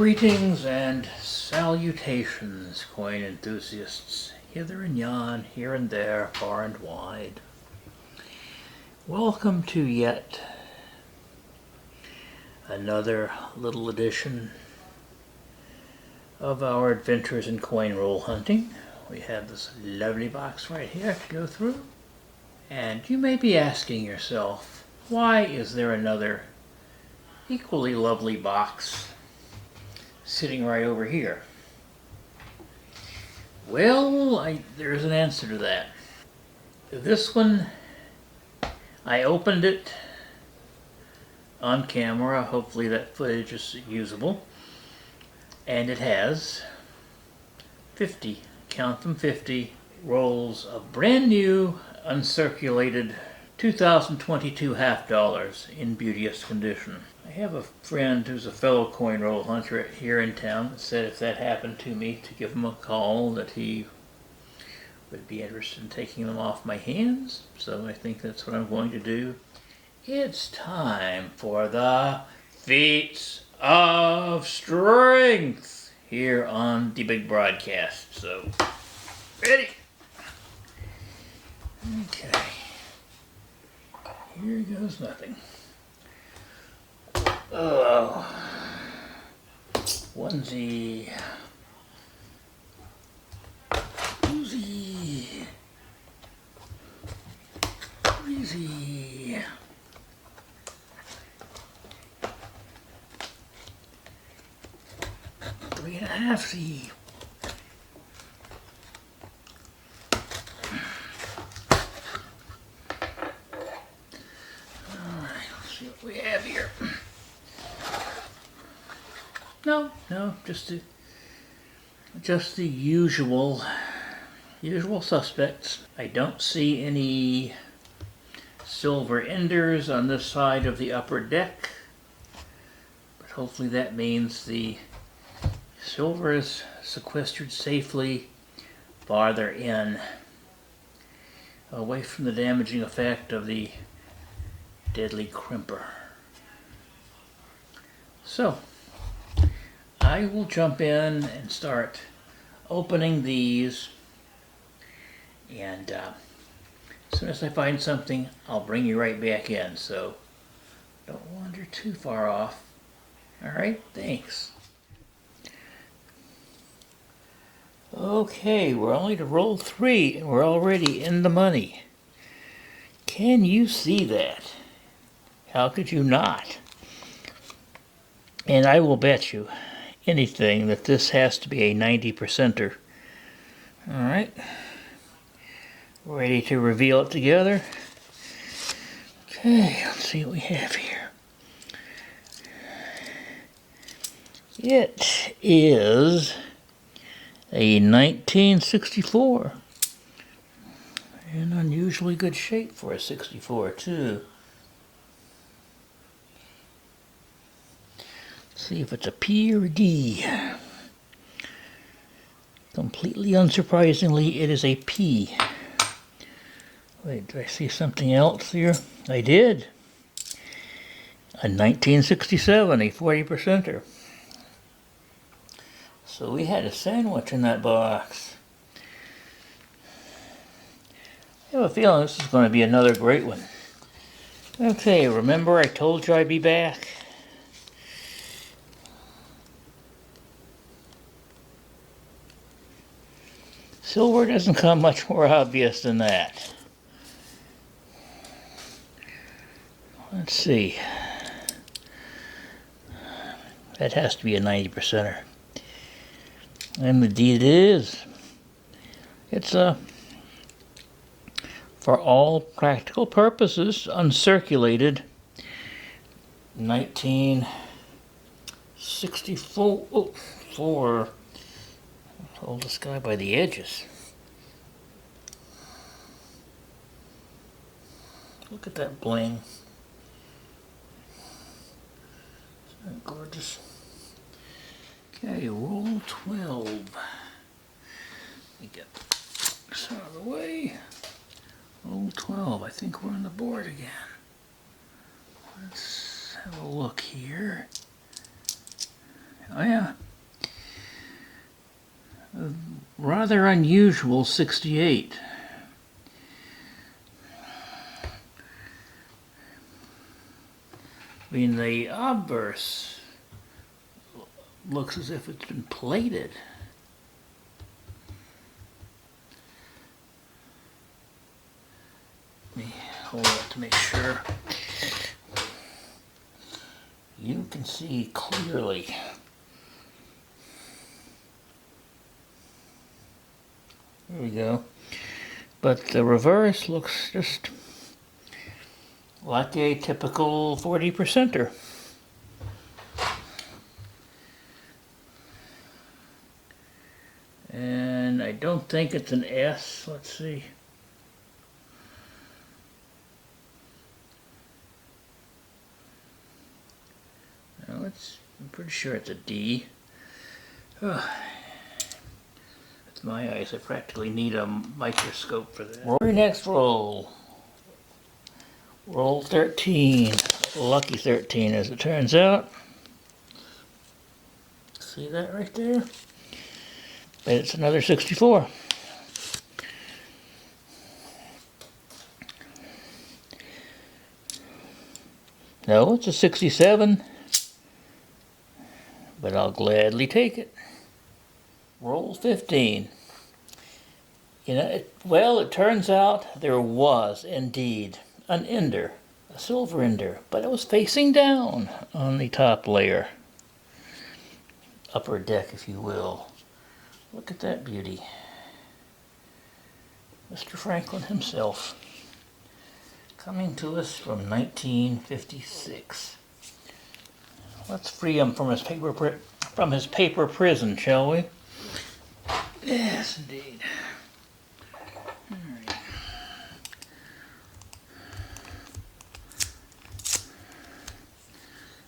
Greetings and salutations, coin enthusiasts, hither and yon, here and there, far and wide. Welcome to yet another little edition of our adventures in coin roll hunting. We have this lovely box right here to go through. And you may be asking yourself, why is there another equally lovely box sitting right over here? Well, there's an answer to that. This one, I opened it on camera. Hopefully that footage is usable. And it has 50, count them, 50 rolls of brand new, uncirculated 2022 half dollars in beauteous condition. I have a friend who's a fellow coin roll hunter here in town that said if that happened to me to give him a call, that he would be interested in taking them off my hands. So I think that's what I'm going to do. It's time for the Feats of Strength here on the big broadcast. So, ready? Okay. Here goes nothing. Oh, onesie, twosie, threesie, three and a halfsie. Alright, let's see what we have here. No, just the usual suspects. I don't see any silver enders on this side of the upper deck, but hopefully that means the silver is sequestered safely farther in, away from the damaging effect of the deadly crimper. So, I will jump in and start opening these, and as soon as I find something, I'll bring you right back in, so don't wander too far off. Alright, thanks. Okay, we're only to roll 3 and we're already in the money. Can you see that? How could you not? And I will bet you anything that this has to be a 90%er. Alright. Ready to reveal it together. Okay, let's see what we have here. It is a 1964. In unusually good shape for a 64 too. See if it's a P or a D. Completely unsurprisingly, it is a P. Wait, did I see something else here? I did. A 1967, a 40%er. So we had a sandwich in that box. I have a feeling this is going to be another great one. Okay, remember I told you I'd be back? Silver doesn't come much more obvious than that. Let's see. That has to be a 90%er. And indeed it is. It's a, for all practical purposes, uncirculated 1964. Oh, hold this guy by the edges. Look at that bling. Isn't that gorgeous? Okay, roll 12. Let me get this out of the way. Roll 12. I think we're on the board again. Let's have a look here. Oh yeah. A rather unusual 68. I mean, the obverse looks as if it's been plated. Let me hold it to make sure you can see clearly. There we go. But the reverse looks just like a typical 40%er. And I don't think it's an S. Let's see. No, I'm pretty sure it's a D. Oh, with my eyes, I practically need a microscope for that. Very next roll. Roll 13. Lucky 13 as it turns out. See that right there? But it's another 64. No, it's a 67. But I'll gladly take it. Roll 15. You know, it turns out there was indeed an ender, a silver ender, but it was facing down on the top layer. Upper deck, if you will. Look at that beauty. Mr. Franklin himself, coming to us from 1956. Let's free him from his paper prison, shall we? Yes, indeed. All right.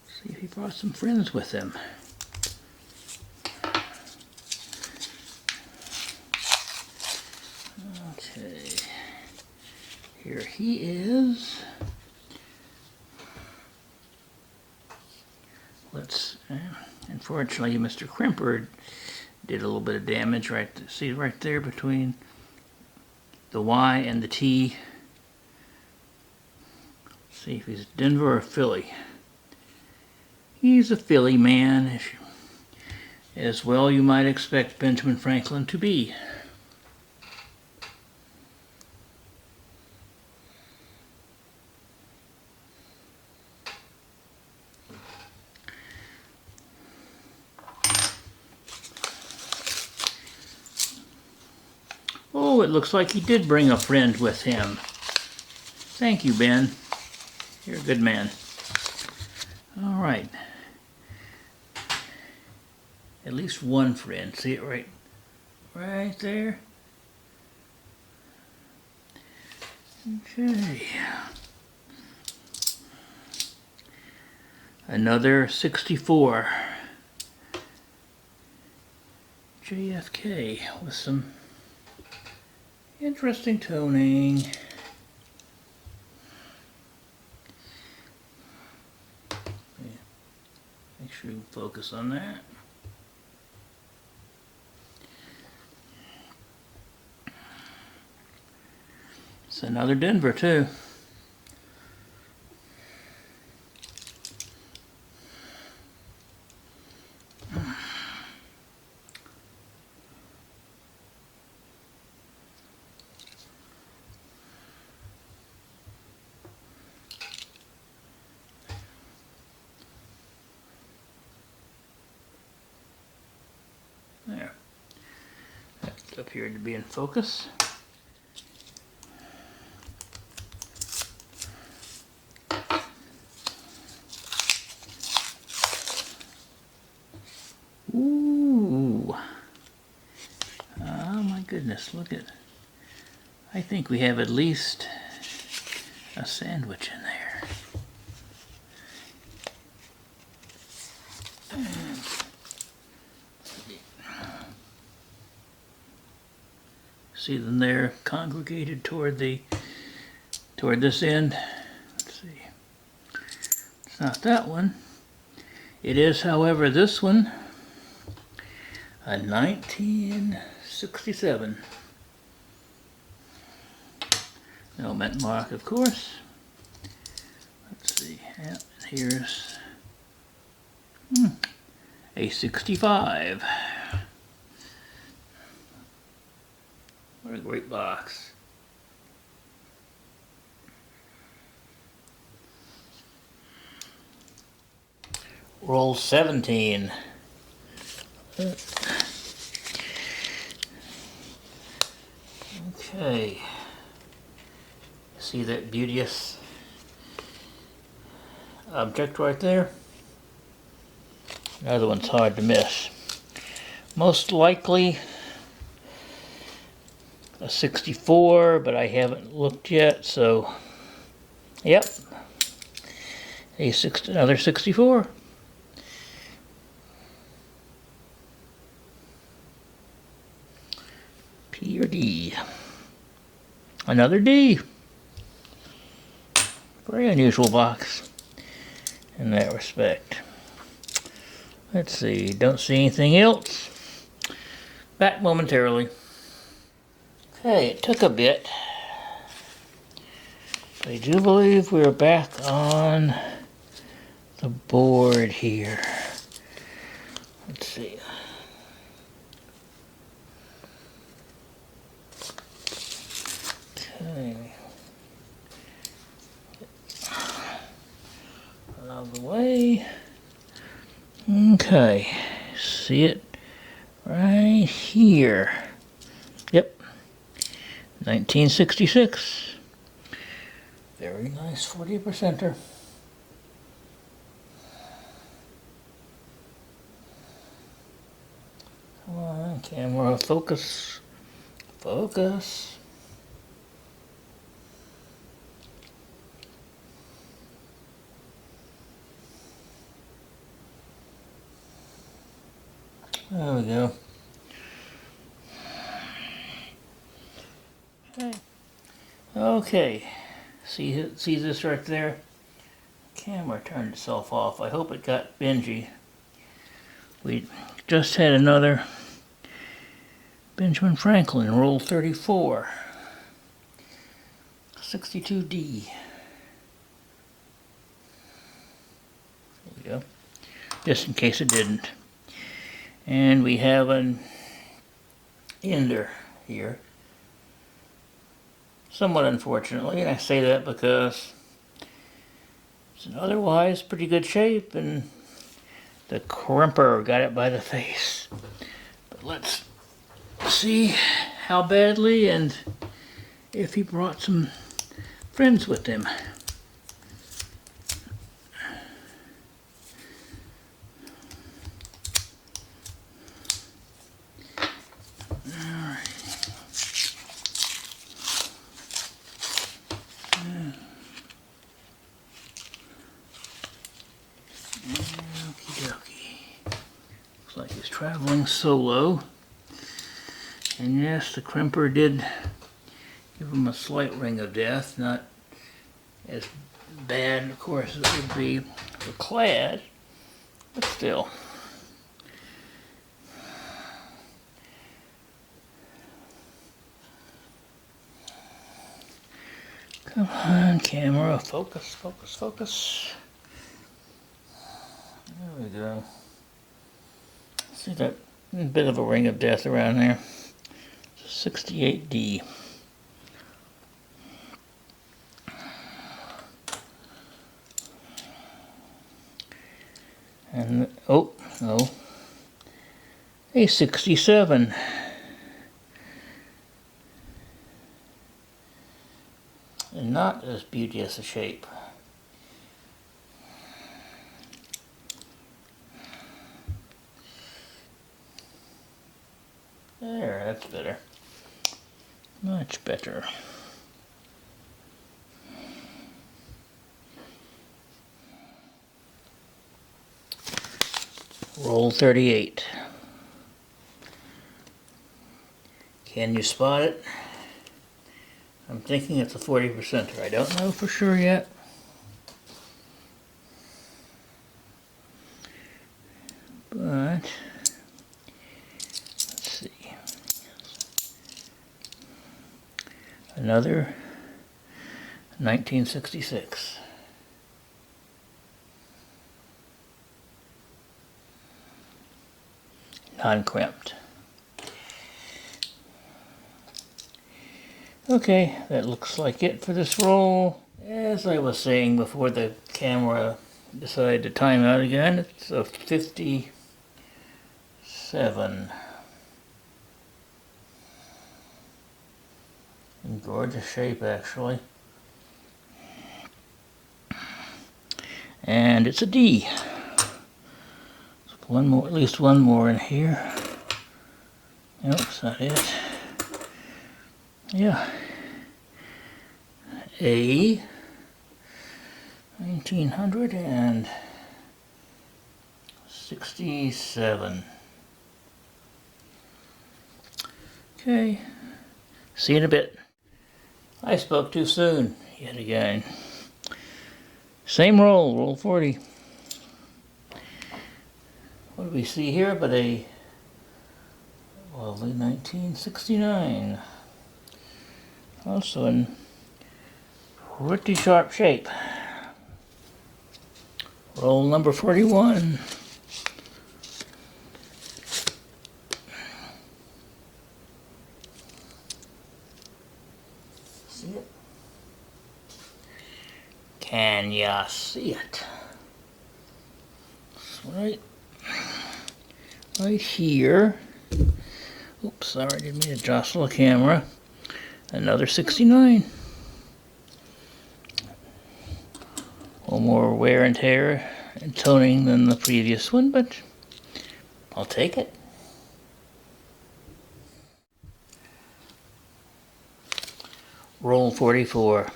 See if he brought some friends with him. Okay. Here he is. Unfortunately, Mr. Crimper did a little bit of damage see right there between the Y and the T. See if he's Denver or Philly. He's a Philly man, as well you might expect Benjamin Franklin to be. Oh, it looks like he did bring a friend with him. Thank you, Ben. You're a good man. All right. At least one friend. See it right there? Okay. Another 64. JFK with some interesting toning. Make sure you focus on that. It's another Denver too. There. That appeared to be in focus. Ooh. Oh my goodness, look at. I think we have at least a sandwich in there. See them there congregated toward this end. Let's see. It's not that one. It is, however, this one. A 1967. Element mark, of course. Let's see. Yeah, here's a 65. What a great box. Roll 17. Okay. See that beauteous object right there? Another one's hard to miss. Most likely a 64, but I haven't looked yet, so yep. Another 64. P or D. Another D. Very unusual box in that respect. Let's see, don't see anything else. Back momentarily. Okay, it took a bit. I do believe we're back on the board here. Let's see. Okay. Out of the way. Okay. See it right here. Yep. 1966. Very nice 40%er. Come on, camera, focus. Focus. There we go. Okay. See this right there? Camera turned itself off. I hope it got bingy. We just had another Benjamin Franklin, roll 34. 62D. There we go. Just in case it didn't. And we have an ender here. Somewhat unfortunately, and I say that because it's in otherwise pretty good shape and the crimper got it by the face. But let's see how badly and if he brought some friends with him. Looks like he's traveling solo. And yes, the crimper did give him a slight ring of death. Not as bad, of course, as it would be for clad, but still. Come on, camera, focus, focus, focus. There we go. See that bit of a ring of death around there. 68D. And, oh, no. A 67. And not as beauteous a shape. There, that's better. Much better. Roll 38. Can you spot it? I'm thinking it's a 40%er. I don't know for sure yet. But Another 1966. Non-crimped. Okay, that looks like it for this roll. As I was saying before the camera decided to time out again, it's a 57. In gorgeous shape, actually. And it's a D. So one more, at least one more in here. Nope, that's not it. Yeah. A 1967. Okay. See you in a bit. I spoke too soon, yet again. Same roll, roll 40. What do we see here but a lovely 1969. Also in pretty sharp shape. Roll number 41. See it? Can ya see it? It's right here. Oops, sorry, I didn't mean to jostle the camera. Another 69. A little more wear and tear and toning than the previous one, but I'll take it. Roll 44.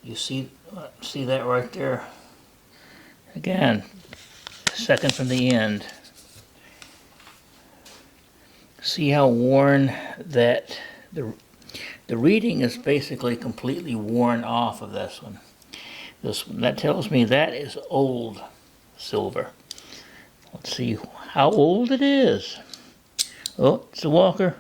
You see that right there? Again, second from the end. See how worn that the reading is basically completely worn off of this one. That tells me that is old silver. Let's see how old it is. Oh, it's a Walker.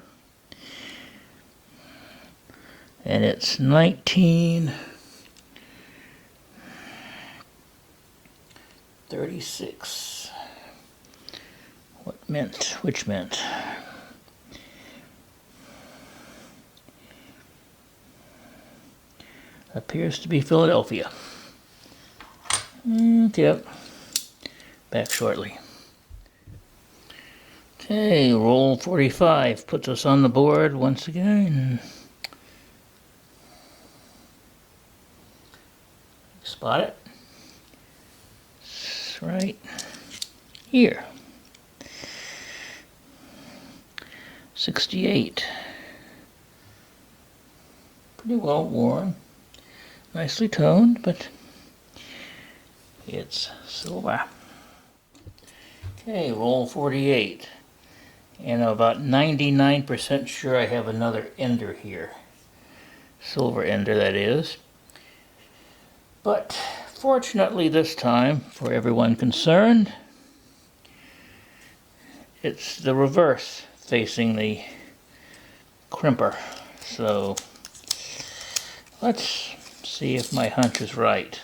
And it's 1936. What mint? Which mint? Appears to be Philadelphia. Yep. Back shortly. Okay, roll 45 puts us on the board once again. Spot it? It's right here. 68. Pretty well worn. Nicely toned, but it's silver. Okay, roll 48. And I'm about 99% sure I have another ender here. Silver ender, that is. But fortunately this time, for everyone concerned, it's the reverse facing the crimper. So let's see if my hunch is right.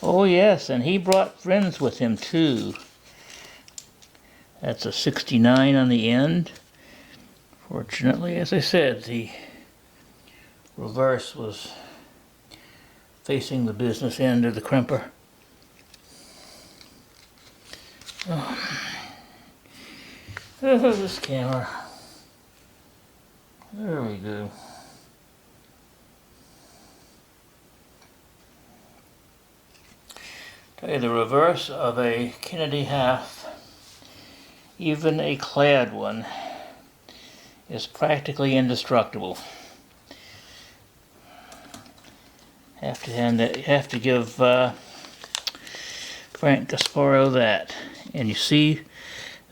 Oh yes, and he brought friends with him too. That's a 69 on the end. Fortunately, as I said, the reverse was facing the business end of the crimper. Oh, this camera. There we go. Tell you the reverse of a Kennedy half, even a clad one, is practically indestructible. Have to give Frank Gasparo that. And you see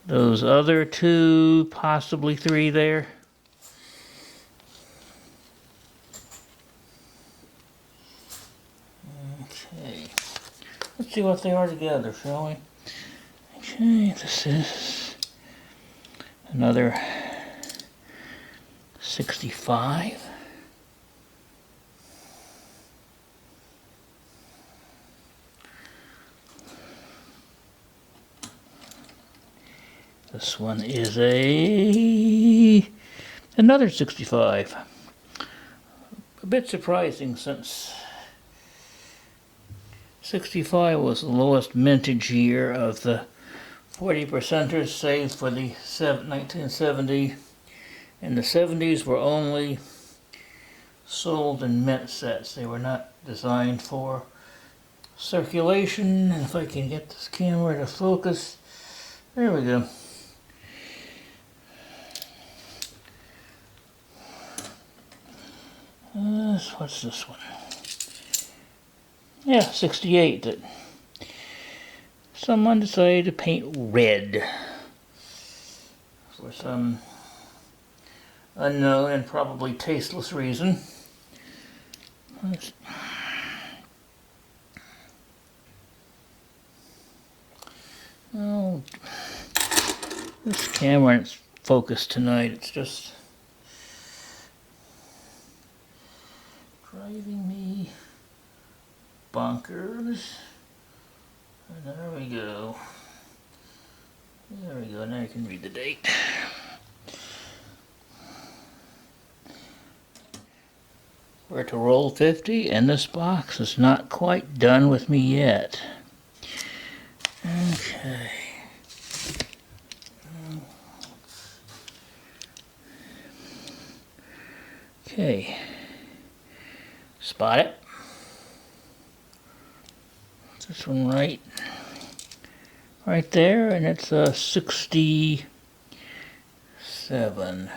those other two, possibly three there? Okay. Let's see what they are together, shall we? Okay, this is another 65. This one is another 65. A bit surprising since 65 was the lowest mintage year of the 40 percenters, save for the 1970. And the 70s were only sold in mint sets. They were not designed for circulation. And if I can get this camera to focus, there we go. What's this one? Yeah, 68 that someone decided to paint red for some unknown and probably tasteless reason. Oh, this camera is focused tonight. It's just driving me bonkers. And there we go. There we go. Now you can read the date. We're to roll 50, and this box is not quite done with me yet. Okay. Okay. Spot it. This one right there, and it's a 67.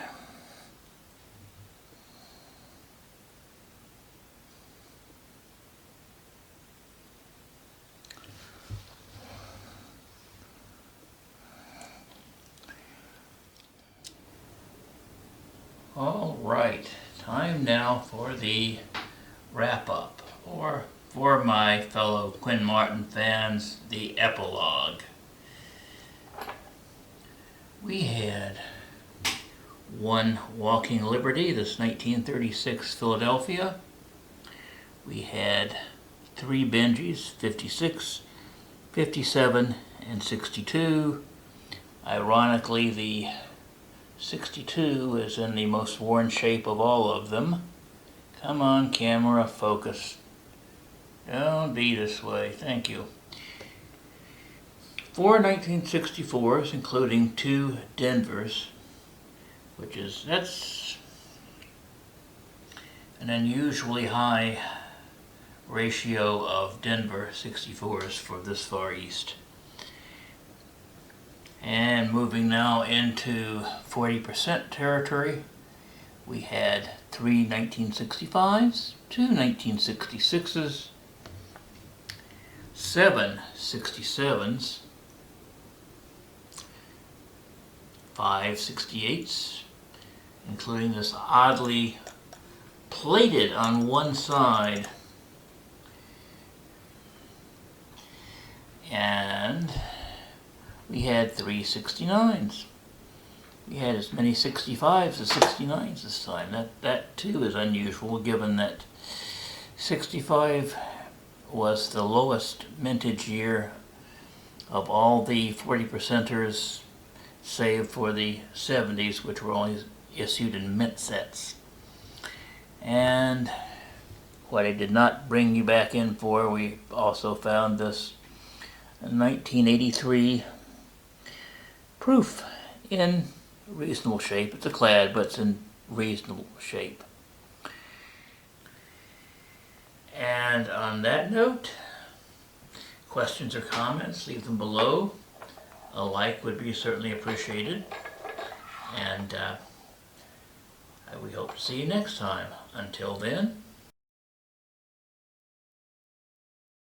All right, time now for the wrap-up, or for my fellow Quinn Martin fans, the epilogue. We had one Walking Liberty, this 1936 Philadelphia. We had 3 Benjis, 56, 57, and 62. Ironically, the 62 is in the most worn shape of all of them. Come on, camera, focus. Don't be this way, thank you. 4 1964s, including 2 Denvers, that's an unusually high ratio of Denver 64s for this far east. And moving now into 40% territory, we had 3 1965s, 2 1966s, 7 67s, 5 68s, including this oddly plated on one side, and we had 3 69s. We had as many 65s as 69s this time. That too is unusual, given that 65 was the lowest mintage year of all the 40 percenters, save for the 70s, which were only issued in mint sets. And what I did not bring you back in for, we also found this 1983 proof in reasonable shape. It's a clad, but it's in reasonable shape. And on that note, questions or comments, leave them below. A like would be certainly appreciated. And we hope to see you next time. Until then,